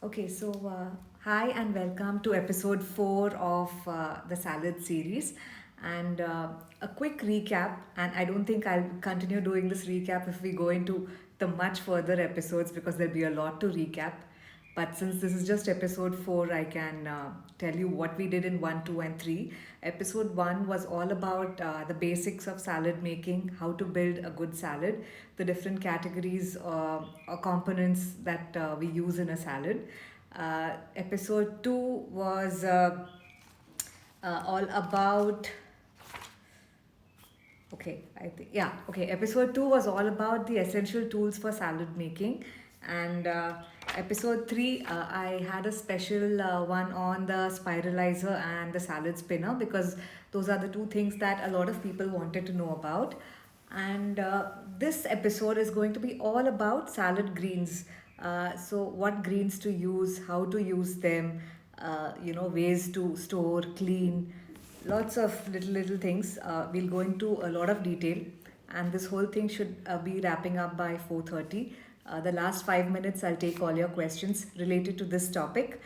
Okay, so hi and welcome to episode 4 of the salad series. And a quick recap, and I don't think I'll continue doing this recap if we go into the much further episodes because there'll be a lot to recap. But since this is just episode 4, I can tell you what we did in 1, 2, and 3. Episode 1 was all about the basics of salad making, how to build a good salad, the different categories or components that we use in a salad. Episode 2 was all about. Okay, I think, yeah, okay. Episode 2 was all about the essential tools for salad making. And episode 3, I had a special one on the spiralizer and the salad spinner because those are the two things that a lot of people wanted to know about. And this episode is going to be all about salad greens. So, what greens to use, how to use them, ways to store, clean, lots of little things. We'll go into a lot of detail, and this whole thing should be wrapping up by 4:30. The last 5 minutes, I'll take all your questions related to this topic.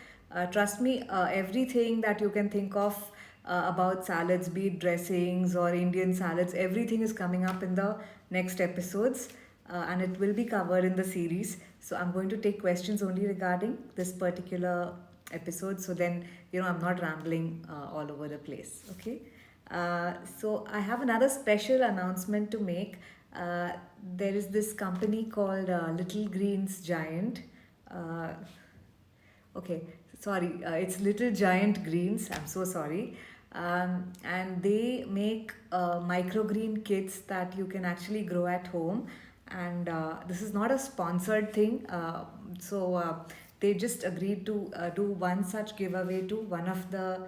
Trust me, everything that you can think of about salads, be it dressings or Indian salads, everything is coming up in the next episodes. And it will be covered in the series. So I'm going to take questions only regarding this particular episode. So then, I'm not rambling all over the place. Okay. So I have another special announcement to make. Uh, there is this company called Little Greens Giant. Uh, Okay, sorry, it's Little Giant Greens. I'm so sorry. And they make microgreen kits that you can actually grow at home. And this is not a sponsored thing. So they just agreed to do one such giveaway to one of the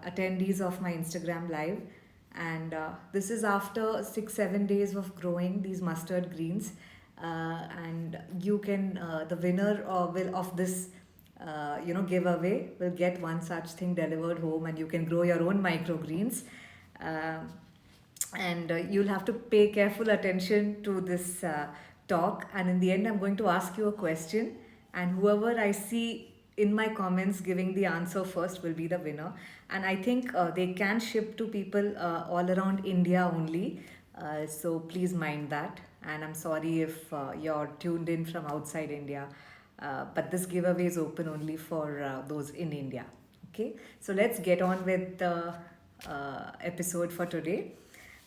attendees of my Instagram live. And this is after 6 7 days of growing these mustard greens. And you can, the winner will of this giveaway will get one such thing delivered home, and you can grow your own microgreens. Um and you'll have to pay careful attention to this talk. And in the end, I'm going to ask you a question, and whoever I see in my comments giving the answer first will be the winner. And I think they can ship to people all around India only. So please mind that. And I'm sorry if you're tuned in from outside India. But this giveaway is open only for those in India. Okay, so let's get on with the episode for today.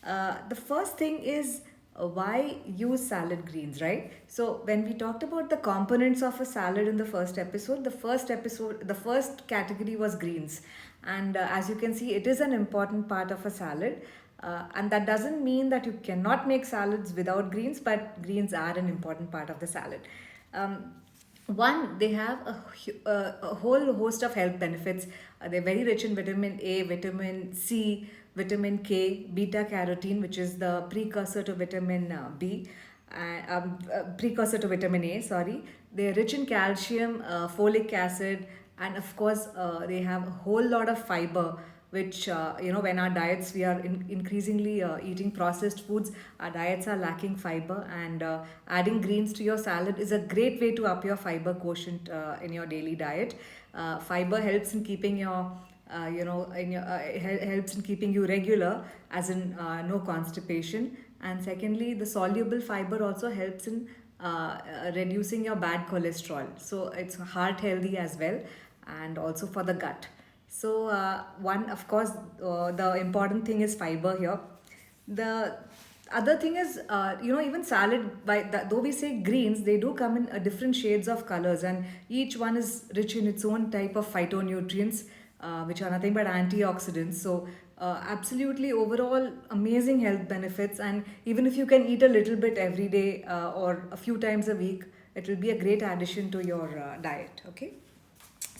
The first thing is why use salad greens, right? So when we talked about the components of a salad in the the first category was greens, and as you can see, it is an important part of a salad. And that doesn't mean that you cannot make salads without greens, but greens are an important part of the salad. Um, One, they have a whole host of health benefits. They're very rich in vitamin A, vitamin C, vitamin K, beta carotene, which is the precursor to vitamin precursor to vitamin A, sorry. They're rich in calcium, folic acid, and of course, they have a whole lot of fiber, which when our diets, we are increasingly eating processed foods, our diets are lacking fiber. And adding greens to your salad is a great way to up your fiber quotient in your daily diet. Fiber helps in keeping your helps in keeping you regular, as in no constipation. And secondly, the soluble fiber also helps in reducing your bad cholesterol, so it's heart healthy as well, and also for the gut. So, one, of course, the important thing is fiber here. The other thing is, even salad, though we say greens, they do come in different shades of colors, and each one is rich in its own type of phytonutrients, which are nothing but antioxidants. So, absolutely, overall, amazing health benefits. And even if you can eat a little bit every day or a few times a week, it will be a great addition to your diet. Okay,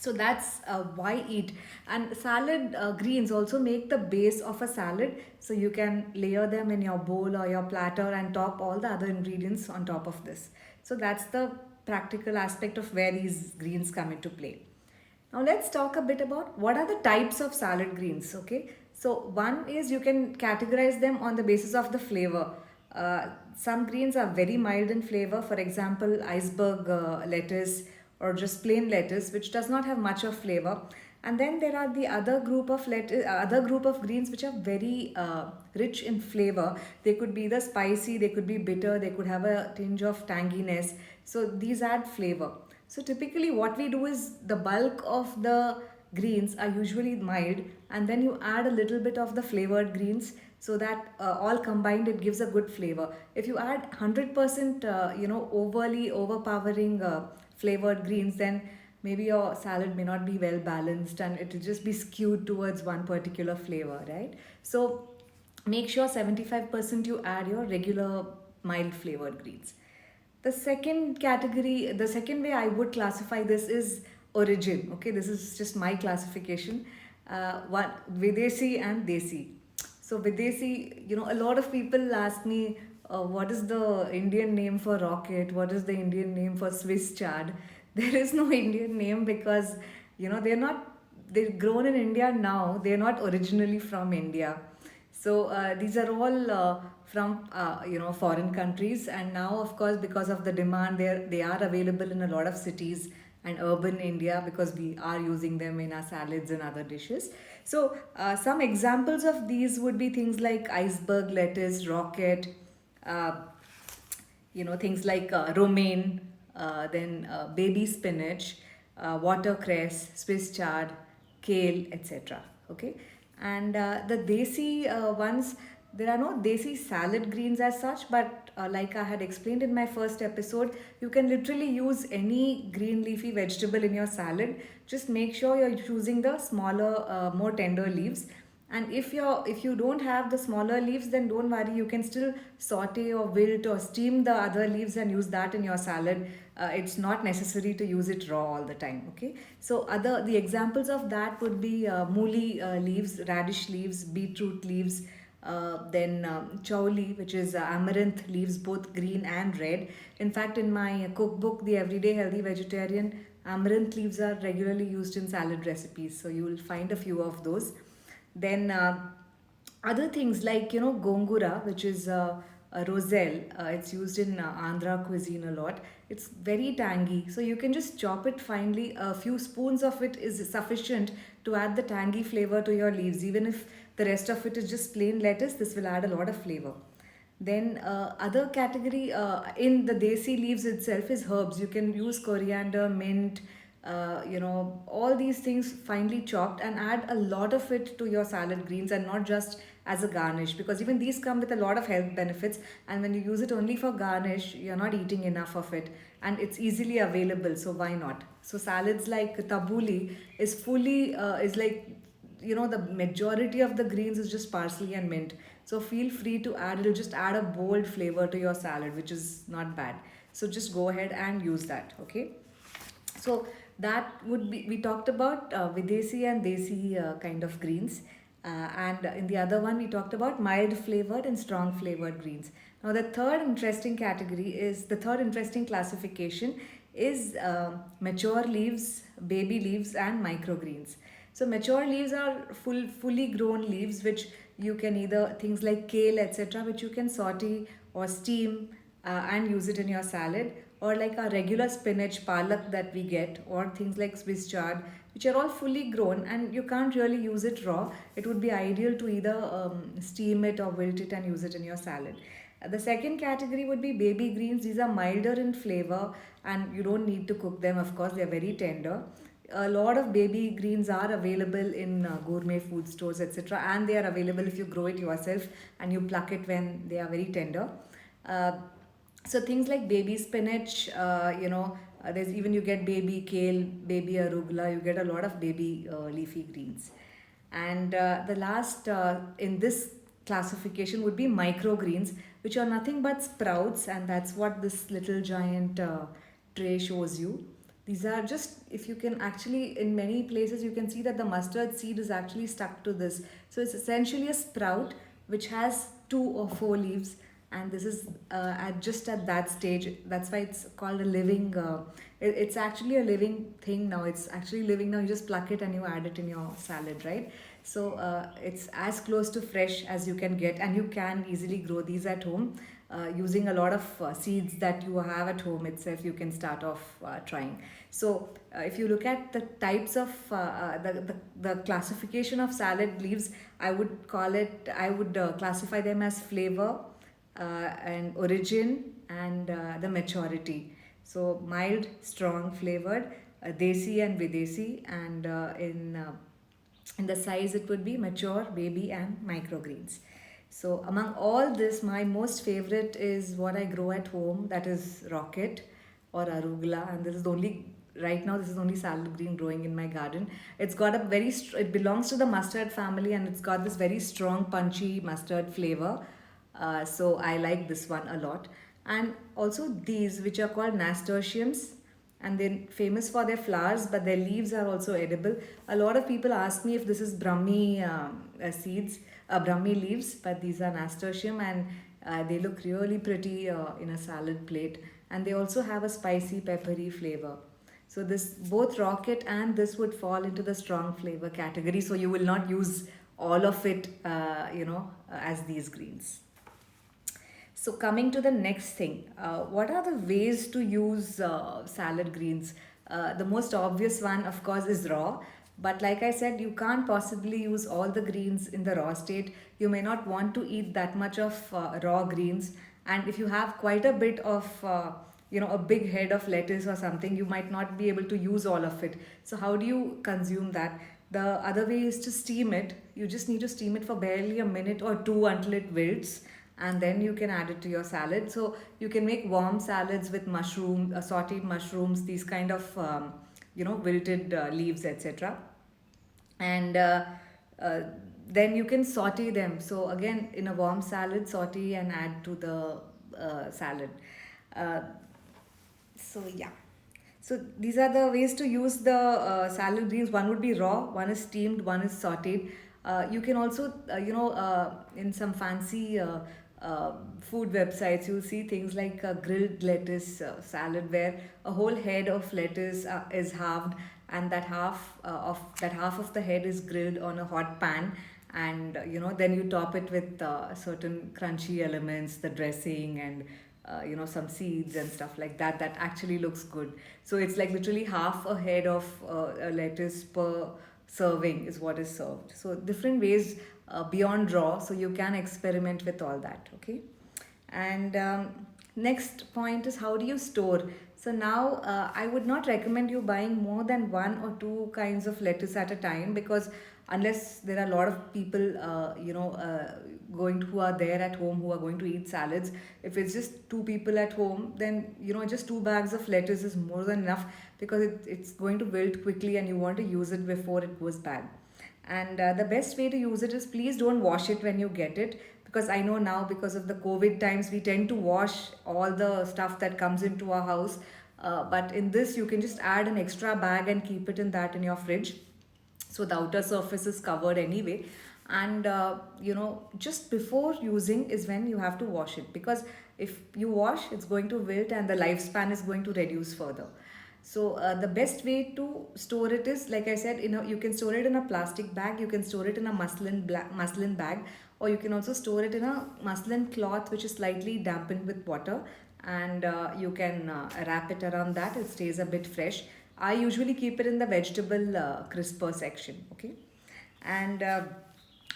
so that's why eat. And salad greens also make the base of a salad, so you can layer them in your bowl or your platter and top all the other ingredients on top of this. So that's the practical aspect of where these greens come into play. Now let's talk a bit about what are the types of salad greens. Okay, so one is you can categorize them on the basis of the flavor. Some greens are very mild in flavor, for example, iceberg lettuce or just plain lettuce, which does not have much of flavor. And then there are the other group of other group of greens which are very rich in flavor. They could be either spicy, they could be bitter, they could have a tinge of tanginess. So these add flavor. So typically what we do is the bulk of the greens are usually mild, and then you add a little bit of the flavored greens, so that all combined it gives a good flavor. If you add 100% overly overpowering flavored greens, then maybe your salad may not be well balanced and it will just be skewed towards one particular flavor, right? So make sure 75% you add your regular mild flavored greens. The second category, the second way I would classify this is origin. Okay, this is just my classification. What Videsi and Desi. So Videsi, a lot of people ask me, what is the Indian name for rocket? What is the Indian name for Swiss chard? There is no Indian name because they're grown in India now. They're not originally from India. So these are all from foreign countries, and now of course because of the demand, they are available in a lot of cities and urban India because we are using them in our salads and other dishes. So some examples of these would be things like iceberg lettuce, rocket, uh, things like romaine, then baby spinach, watercress, Swiss chard, kale, etc. Okay, and the desi ones, there are no desi salad greens as such, but like I had explained in my first episode, you can literally use any green leafy vegetable in your salad. Just make sure you're choosing the smaller, more tender leaves. And if you don't have the smaller leaves, then don't worry, you can still saute or wilt or steam the other leaves and use that in your salad. It's not necessary to use it raw all the time. Okay, so the examples of that would be mooli leaves, radish leaves, beetroot leaves, then chowli, which is amaranth leaves, both green and red. In fact, in my cookbook, The Everyday Healthy Vegetarian, amaranth leaves are regularly used in salad recipes, so you will find a few of those. Then other things like gongura, which is a roselle. It's used in Andhra cuisine a lot. It's very tangy, so you can just chop it finely. A few spoons of it is sufficient to add the tangy flavor to your leaves. Even if the rest of it is just plain lettuce, this will add a lot of flavor. Then other category in the desi leaves itself is herbs. You can use coriander, mint, all these things finely chopped and add a lot of it to your salad greens, and not just as a garnish, because even these come with a lot of health benefits, and when you use it only for garnish, you're not eating enough of it, and it's easily available, so why not? So salads like tabbouleh is like, the majority of the greens is just parsley and mint. So feel free to add, it'll just add a bold flavor to your salad, which is not bad. So just go ahead and use that. Okay, so that would be, we talked about Videsi and Desi kind of greens. And in the other one, we talked about mild flavored and strong flavored greens. Now, the third interesting classification is mature leaves, baby leaves, and microgreens. So, mature leaves are fully grown leaves, which you can either, things like kale, etc., which you can saute or steam and use it in your salad, or like our regular spinach, palak that we get, or things like Swiss chard, which are all fully grown and you can't really use it raw. It would be ideal to either steam it or wilt it and use it in your salad. The second category would be baby greens. These are milder in flavor and you don't need to cook them, of course, they're very tender. A lot of baby greens are available in gourmet food stores, etc., and they are available if you grow it yourself and you pluck it when they are very tender. Uh, so things like baby spinach, there's even, you get baby kale, baby arugula, you get a lot of baby leafy greens. And the last in this classification would be microgreens, which are nothing but sprouts, and that's what this little giant tray shows you. These are just, if you can actually, in many places, you can see that the mustard seed is actually stuck to this. So it's essentially a sprout which has 2 or 4 leaves, and this is just at that stage. That's why it's called a living. It's actually a living thing now. It's actually living now. You just pluck it and you add it in your salad, right? So it's as close to fresh as you can get, and you can easily grow these at home. using a lot of seeds that you have at home itself, you can start off trying. So if you look at the types of the classification of salad leaves, I would classify them as flavor, and origin, and the maturity. So mild, strong flavored, desi and videsi, and in the size it would be mature, baby, and microgreens. So among all this, my most favorite is what I grow at home, that is rocket or arugula, and this is the only right now this is the only salad green growing in my garden. It's got a it belongs to the mustard family, and it's got this very strong punchy mustard flavor. So I like this one a lot. And also these, which are called nasturtiums, and they're famous for their flowers, but their leaves are also edible. A lot of people ask me if this is Brahmi seeds, Brahmi leaves, but these are nasturtium, and they look really pretty in a salad plate. And they also have a spicy, peppery flavor. So this, both rocket and this would fall into the strong flavor category. So you will not use all of it, as these greens. So coming to the next thing, what are the ways to use salad greens? The most obvious one, of course, is raw. But like I said, you can't possibly use all the greens in the raw state. You may not want to eat that much of raw greens. And if you have quite a bit of, a big head of lettuce or something, you might not be able to use all of it. So how do you consume that? The other way is to steam it. You just need to steam it for barely a minute or two until it wilts, and then you can add it to your salad. So you can make warm salads with mushroom, sauteed mushrooms, these kind of wilted leaves, etc. And then you can saute them. So again, in a warm salad, saute and add to the salad. Uh, so yeah. So these are the ways to use the salad greens. One would be raw, one is steamed, one is sauteed. You can also, in some fancy food websites, you'll see things like grilled lettuce salad, where a whole head of lettuce is halved, and that half of the head is grilled on a hot pan, and then you top it with certain crunchy elements, the dressing, and some seeds and stuff like that. That actually looks good. So it's like literally half a head of a lettuce per serving is what is served. So different ways beyond raw, so you can experiment with all that. Okay. And next point is, how do you store? So now I would not recommend you buying more than one or two kinds of lettuce at a time, because unless there are a lot of people who are there at home who are going to eat salads, if it's just two people at home, then just two bags of lettuce is more than enough, because it's going to wilt quickly and you want to use it before it goes bad. And the best way to use it is, please don't wash it when you get it, because I know now, because of the COVID times, we tend to wash all the stuff that comes into our house. But in this, you can just add an extra bag and keep it in your fridge. So the outer surface is covered anyway. And just before using is when you have to wash it, because if you wash, it's going to wilt and the lifespan is going to reduce further. So the best way to store it is, like I said, you can store it in a plastic bag, you can store it in a muslin bag, or you can also store it in a muslin cloth which is slightly dampened with water, and you can wrap it around that. It stays a bit fresh. I usually keep it in the vegetable crisper section. Okay. And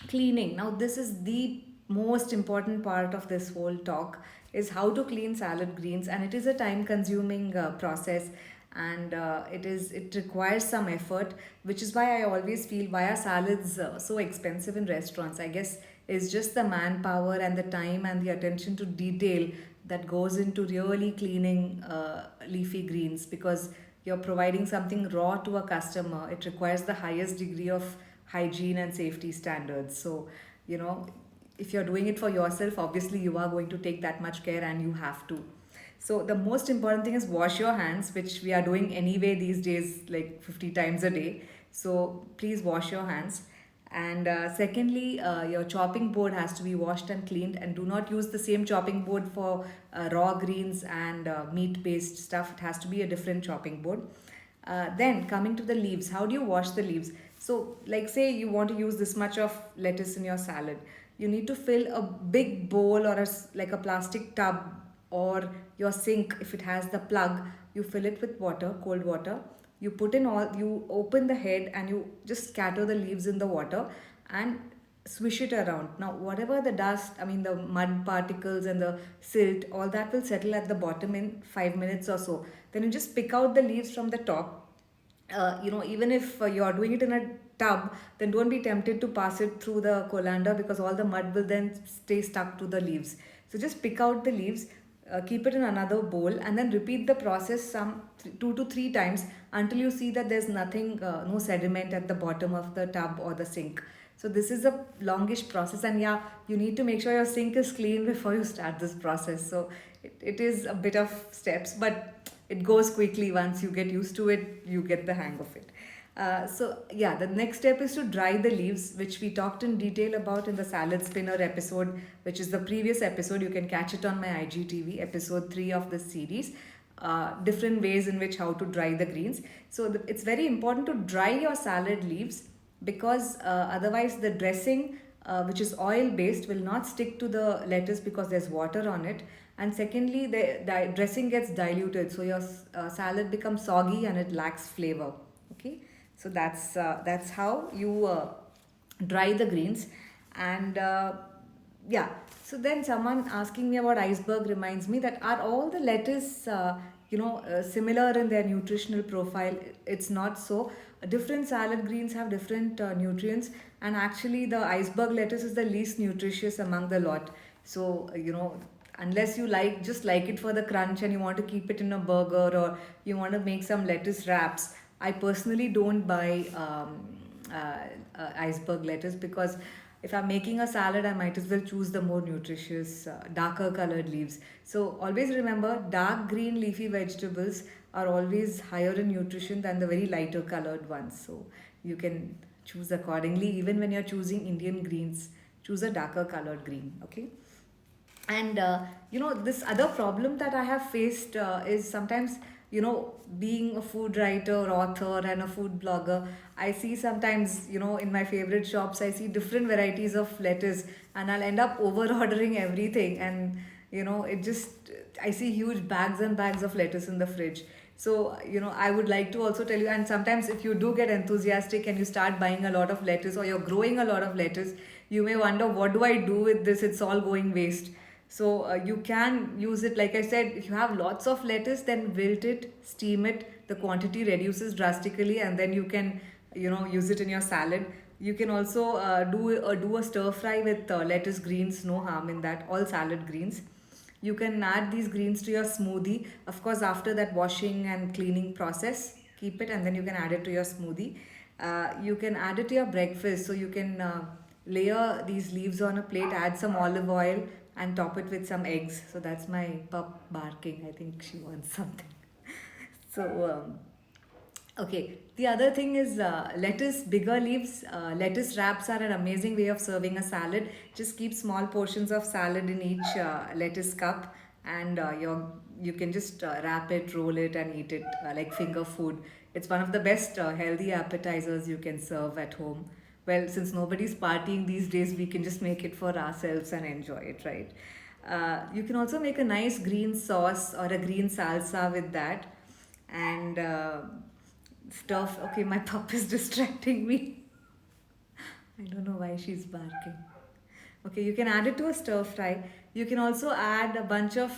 cleaning. Now this is the most important part of this whole talk, is how to clean salad greens, and it is a time consuming process, and it requires some effort, which is why I always feel, why are salads so expensive in restaurants? I guess it's just the manpower and the time and the attention to detail that goes into really cleaning leafy greens, because you're providing something raw to a customer. It requires the highest degree of hygiene and safety standards. So, if you're doing it for yourself, obviously you are going to take that much care, and you have to. So the most important thing is wash your hands, which we are doing anyway these days, like 50 times a day. So please wash your hands. And secondly, your chopping board has to be washed and cleaned, and do not use the same chopping board for raw greens and meat based stuff. It has to be a different chopping board. Then coming to the leaves, how do you wash the leaves? So like, say you want to use this much of lettuce in your salad. you need to fill a big bowl or like a plastic tub, or your sink if it has the plug. You fill it with water, cold water. You put in all, you open the head and you just scatter the leaves in the water and swish it around. Now whatever the dust, I mean the mud particles and the silt, all that will settle at the bottom in 5 minutes or so. Then you just pick out the leaves from the top. Even if you're doing it in a tub, then don't be tempted to pass it through the colander, because all the mud will then stay stuck to the leaves. So just pick out the leaves, keep it in another bowl, and then repeat the process some 2 to 3 times until you see that there's nothing, no sediment at the bottom of the tub or the sink. So this is a longish process, and yeah, you need to make sure your sink is clean before you start this process. So it is a bit of steps, but it goes quickly. Once you get used to it, you get the hang of it. So yeah, the next step is to dry the leaves, which we talked in detail about in the salad spinner episode, which is the previous episode. You can catch it on my IGTV, episode 3 of this series. Different ways in which how to dry the greens. So it's very important to dry your salad leaves, because otherwise the dressing, which is oil based, will not stick to the lettuce because there's water on it. And secondly, the dressing gets diluted, so your salad becomes soggy and it lacks flavor. Okay, so that's how you dry the greens. And yeah, so then someone asking me about iceberg reminds me that, are all the lettuce similar in their nutritional profile? It's not so. Different salad greens have different nutrients, and actually the iceberg lettuce is the least nutritious among the lot. So unless you just like it for the crunch and you want to keep it in a burger, or you want to make some lettuce wraps, I personally don't buy iceberg lettuce, because if I'm making a salad, I might as well choose the more nutritious, darker colored leaves. So always remember, dark green leafy vegetables are always higher in nutrition than the very lighter colored ones. So you can choose accordingly. Even when you're choosing Indian greens, choose a darker colored green. Okay. And this other problem that I have faced is sometimes, being a food writer, author, and a food blogger, I see sometimes, in my favorite shops, I see different varieties of lettuce, and I'll end up over ordering everything. And it just, I see huge bags and bags of lettuce in the fridge. So I would like to also tell you, and sometimes if you do get enthusiastic and you start buying a lot of lettuce, or you're growing a lot of lettuce, you may wonder, what do I do with this? It's all going waste. So you can use it, like I said, if you have lots of lettuce, then wilt it, steam it, the quantity reduces drastically, and then you can use it in your salad. You can also do a stir fry with lettuce greens, no harm in that, all salad greens. You can add these greens to your smoothie, of course after that washing and cleaning process. Keep it, and then you can add it to your smoothie. You can add it to your breakfast, so you can layer these leaves on a plate, add some olive oil, and top it with some eggs. So that's my pup barking. I think she wants something. So, okay. The other thing is lettuce, bigger leaves. Lettuce wraps are an amazing way of serving a salad. Just keep small portions of salad in each lettuce cup, and you can just wrap it, roll it, and eat it like finger food. It's one of the best healthy appetizers you can serve at home. Well, since nobody's partying these days, we can just make it for ourselves and enjoy it, right? You can also make a nice green sauce or a green salsa with that. And stuff. Okay, my pup is distracting me. I don't know why she's barking. Okay, you can add it to a stir fry. You can also add a bunch of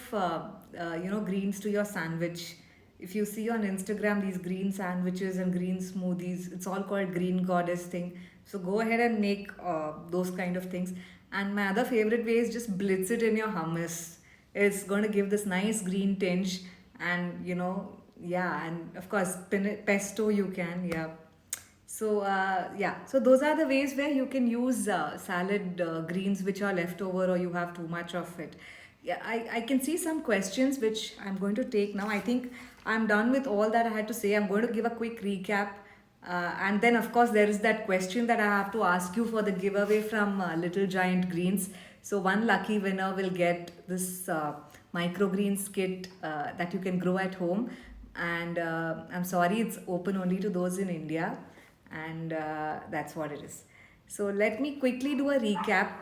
greens to your sandwich. If you see on Instagram these green sandwiches and green smoothies, it's all called green goddess thing. So go ahead and make those kind of things. And my other favorite way is just blitz it in your hummus. It's going to give this nice green tinge, and yeah, and of course pesto you can, yeah. So yeah, so those are the ways where you can use salad greens which are left over, or you have too much of it. Yeah, I can see some questions which I'm going to take now. I think I'm done with all that I had to say. I'm going to give a quick recap. And then, of course, there is that question that I have to ask you for the giveaway from Little Giant Greens. So, one lucky winner will get this microgreens kit that you can grow at home. And I'm sorry, it's open only to those in India. And that's what it is. So, let me quickly do a recap.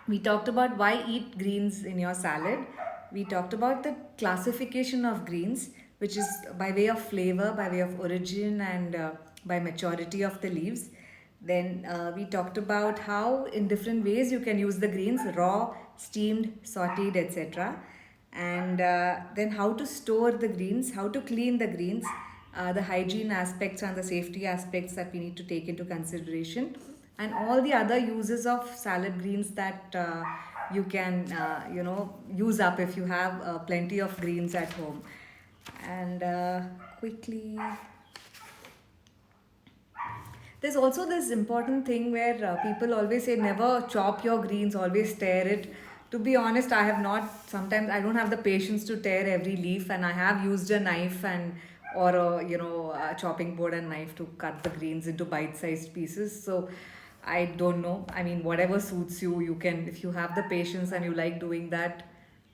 We talked about why eat greens in your salad. We talked about the classification of greens, which is by way of flavor, by way of origin, and by maturity of the leaves. Then we talked about how, in different ways, you can use the greens raw, steamed, sauteed, etc. And then how to store the greens, how to clean the greens, the hygiene aspects and the safety aspects that we need to take into consideration, and all the other uses of salad greens that you can use up if you have plenty of greens at home. And quickly, there's also this important thing where people always say never chop your greens, always tear it. To be honest, I have not, sometimes I don't have the patience to tear every leaf, and I have used a knife and or a chopping board and knife to cut the greens into bite-sized pieces. So I don't know. I mean, whatever suits you, you can, if you have the patience and you like doing that.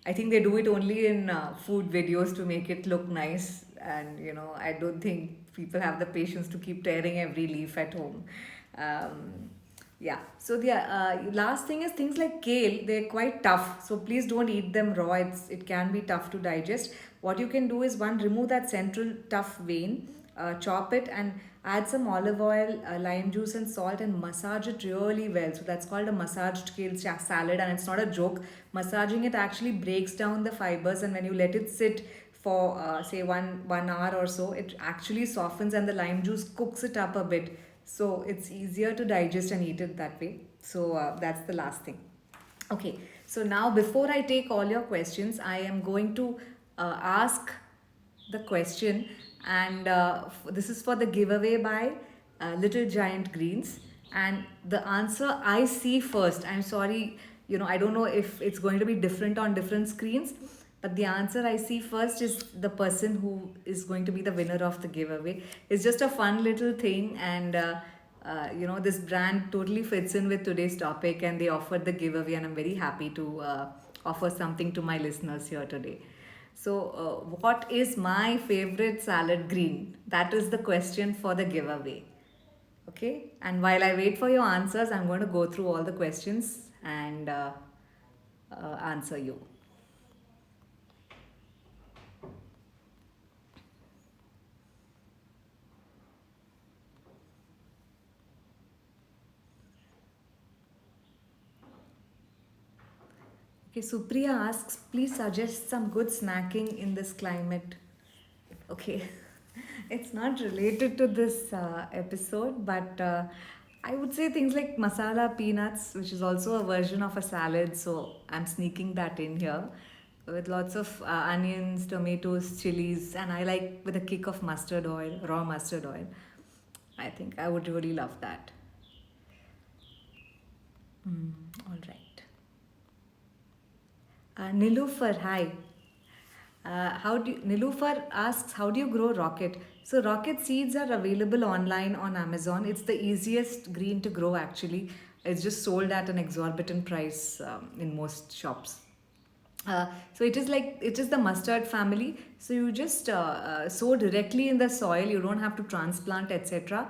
I think they do it only in food videos to make it look nice, and I don't think people have the patience to keep tearing every leaf at home. Um, yeah. So the last thing is things like kale. They're quite tough, so please don't eat them raw. It can be tough to digest. What you can do is one, remove that central tough vein, chop it, and add some olive oil, lime juice, and salt, and massage it really well. So that's called a massaged kale salad, and it's not a joke. Massaging it actually breaks down the fibers, and when you let it sit for say one hour or so, it actually softens, and the lime juice cooks it up a bit. So it's easier to digest and eat it that way. So that's the last thing. Okay, so now before I take all your questions, I am going to ask the question, and this is for the giveaway by Little Giant Greens. And the answer I see first, I'm sorry, I don't know if it's going to be different on different screens, but the answer I see first is the person who is going to be the winner of the giveaway. It's just a fun little thing, and this brand totally fits in with today's topic, and they offered the giveaway, and I'm very happy to offer something to my listeners here today. So, what is my favorite salad green? That is the question for the giveaway. Okay, and while I wait for your answers, I'm going to go through all the questions and answer you. Okay, Supriya asks, please suggest some good snacking in this climate. Okay, it's not related to this episode, but I would say things like masala peanuts, which is also a version of a salad. So I'm sneaking that in here with lots of onions, tomatoes, chilies, and I like with a kick of mustard oil, raw mustard oil. I think I would really love that. All right. Nilufar, hi. Nilufar asks, how do you grow rocket? So rocket seeds are available online on Amazon. It's the easiest green to grow actually. It's just sold at an exorbitant price in most shops. So it is the mustard family. So you just sow directly in the soil. You don't have to transplant, etc.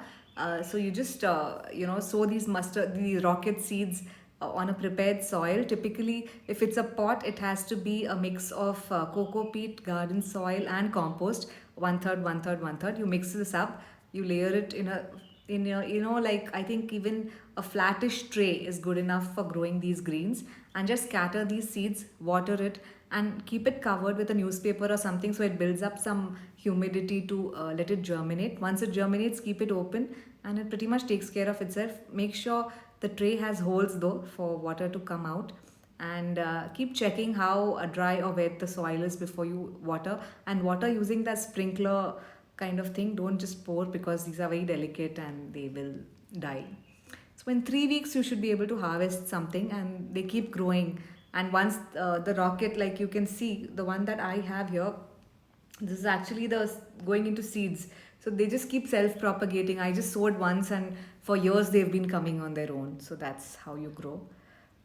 So you just sow the rocket seeds on a prepared soil. Typically, if it's a pot, it has to be a mix of cocoa peat, garden soil, and compost. One third, one third, one third. You mix this up. You layer it in a like I think even a flattish tray is good enough for growing these greens, and just scatter these seeds, water it, and keep it covered with a newspaper or something so it builds up some humidity to let it germinate. Once it germinates, keep it open, and it pretty much takes care of itself. Make sure the tray has holes though for water to come out, and keep checking how dry or wet the soil is before you water, and water using that sprinkler kind of thing. Don't just pour, because these are very delicate and they will die. So in 3 weeks you should be able to harvest something, and they keep growing. And once the rocket, like you can see the one that I have here, this is actually the going into seeds. So they just keep self propagating. I just sowed once, and for years they've been coming on their own. So that's how you grow.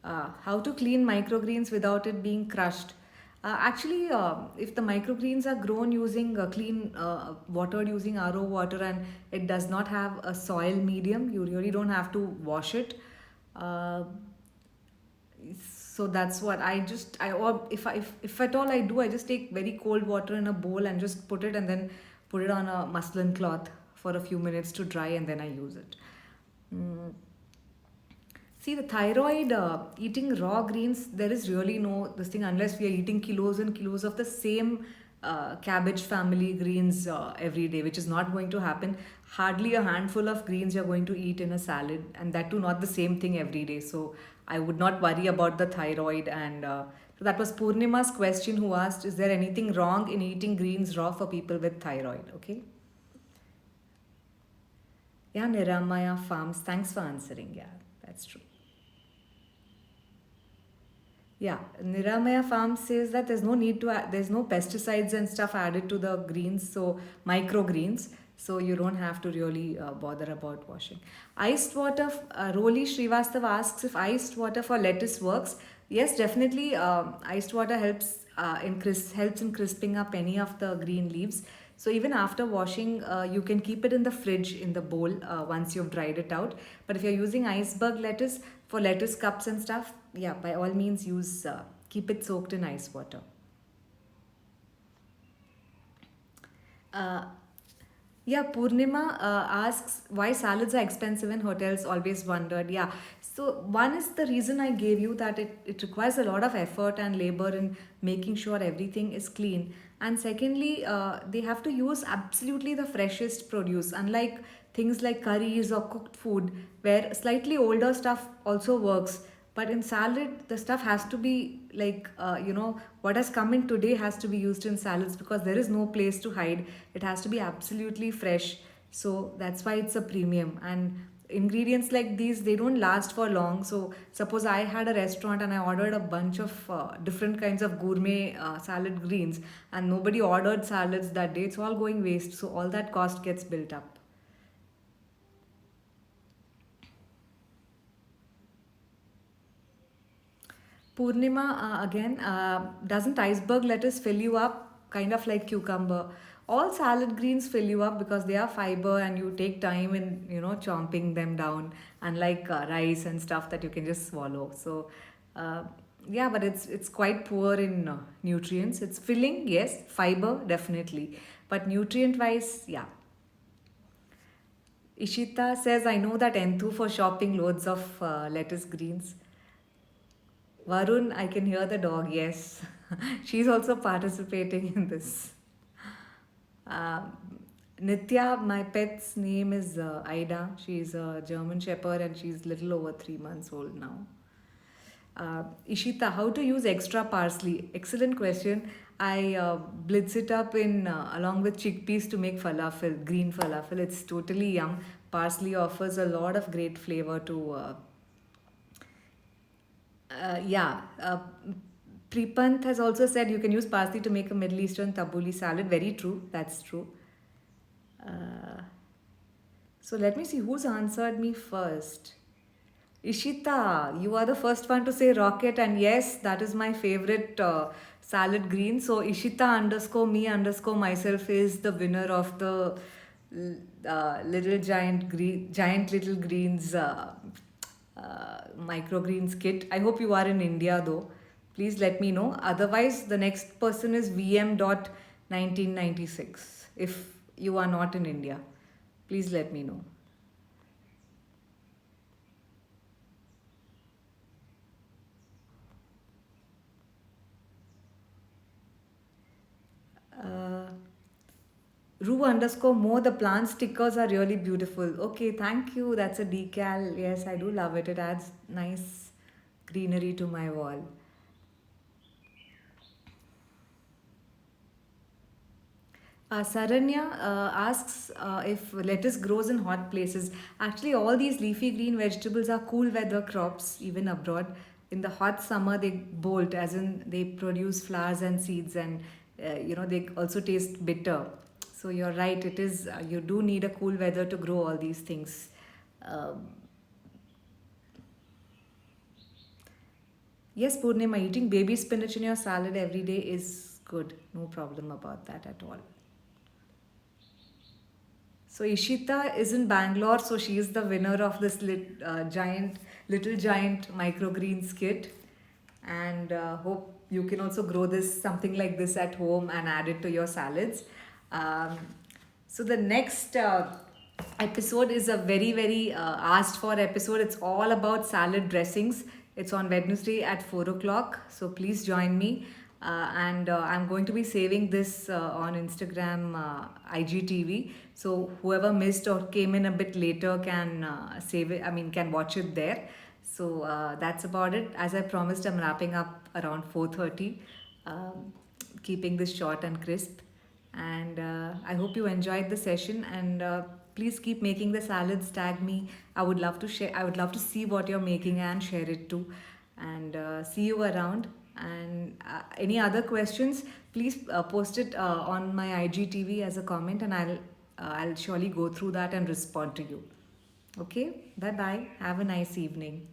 How to clean microgreens without it being crushed? If the microgreens are grown using clean water, using RO water, and it does not have a soil medium, you really don't have to wash it. Uh, So that's what I just I or if at all I do, I just take very cold water in a bowl and just put it, and then put it on a muslin cloth for a few minutes to dry, and then I use it. Mm. See, the thyroid, eating raw greens, there is really no this thing unless we are eating kilos and kilos of the same cabbage family greens every day, which is not going to happen. Hardly a handful of greens you're going to eat in a salad, and that too not the same thing every day. So I would not worry about the thyroid. And so that was Purnima's question, who asked, "Is there anything wrong in eating greens raw for people with thyroid?" Okay. Yeah, Niramaya Farms. Thanks for answering. Yeah, that's true. Yeah, Niramaya Farm says that there's no need to add, there's no pesticides and stuff added to the greens, so microgreens, so you don't have to really bother about washing. Iced water, Roli Srivastav asks if iced water for lettuce works. Yes, definitely. Iced water helps helps in crisping up any of the green leaves. So even after washing, you can keep it in the fridge in the bowl once you've dried it out. But if you're using iceberg lettuce for lettuce cups and stuff, yeah, by all means use keep it soaked in ice water. Uh, Yeah, Purnima asks why salads are expensive in hotels. Always wondered. Yeah, so one is the reason I gave you, that it requires a lot of effort and labor in making sure everything is clean. And secondly, they have to use absolutely the freshest produce, unlike things like curries or cooked food, where slightly older stuff also works. But in salad, the stuff has to be like, what has come in today has to be used in salads, because there is no place to hide. It has to be absolutely fresh. So that's why it's a premium. And ingredients like these, they don't last for long. So suppose I had a restaurant and I ordered a bunch of different kinds of gourmet salad greens, and nobody ordered salads that day. It's all going waste. So all that cost gets built up. Purnima, again, doesn't iceberg lettuce fill you up, kind of like cucumber? All salad greens fill you up because they are fiber, and you take time in, chomping them down, unlike rice and stuff that you can just swallow. So, uh, yeah, but it's quite poor in nutrients. It's filling, yes, fiber definitely, but nutrient wise, yeah. Ishita says, I know that Enthu for shopping loads of lettuce greens. Varun, I can hear the dog, yes. She's also participating in this. Um Nitya, my pet's name is Ida. She's a German Shepherd and she's little over 3 months old now. Ishita, how to use extra parsley? Excellent question. I blitz it up in along with chickpeas to make falafel, green falafel. It's totally yum. Parsley offers a lot of great flavor to yeah. Pripant has also said you can use parsley to make a Middle Eastern tabbouleh salad. Very true. That's true. Uh, so let me see who's answered me first. Ishita, you are the first one to say rocket, and yes, that is my favorite salad green. So Ishita underscore me underscore myself is the winner of the little giant little greens microgreens kit. I hope you are in India though. Please let me know. Otherwise, the next person is VM dot 1996. If you are not in India, please let me know. Uh, Ru underscore Mo, the plant stickers are really beautiful. Okay, thank you. That's a decal. Yes, I do love it. It adds nice greenery to my wall. Saranya asks if lettuce grows in hot places. Actually, all these leafy green vegetables are cool weather crops, even abroad. In the hot summer, they bolt, as in they produce flowers and seeds, and they also taste bitter. So you're right. It is you do need a cool weather to grow all these things. Um yes, Purnima, eating baby spinach in your salad every day is good. No problem about that at all. So Ishita is in Bangalore, so she is the winner of this little giant microgreens kit. and hope you can also grow this something like this at home and add it to your salads. Um, so the next episode is a very asked for episode. It's all about salad dressings. It's on Wednesday at 4 o'clock. So please join me. And I'm going to be saving this on Instagram, IGTV. So whoever missed or came in a bit later can save it. I mean, can watch it there. So that's about it. As I promised, I'm wrapping up around 4:30, keeping this short and crisp. And I hope you enjoyed the session. And please keep making the salads. Tag me. I would love to share. I would love to see what you're making and share it too. And see you around. And any other questions, please post it on my IGTV as a comment, and I'll surely go through that and respond to you. Okay. Bye bye. Have a nice evening.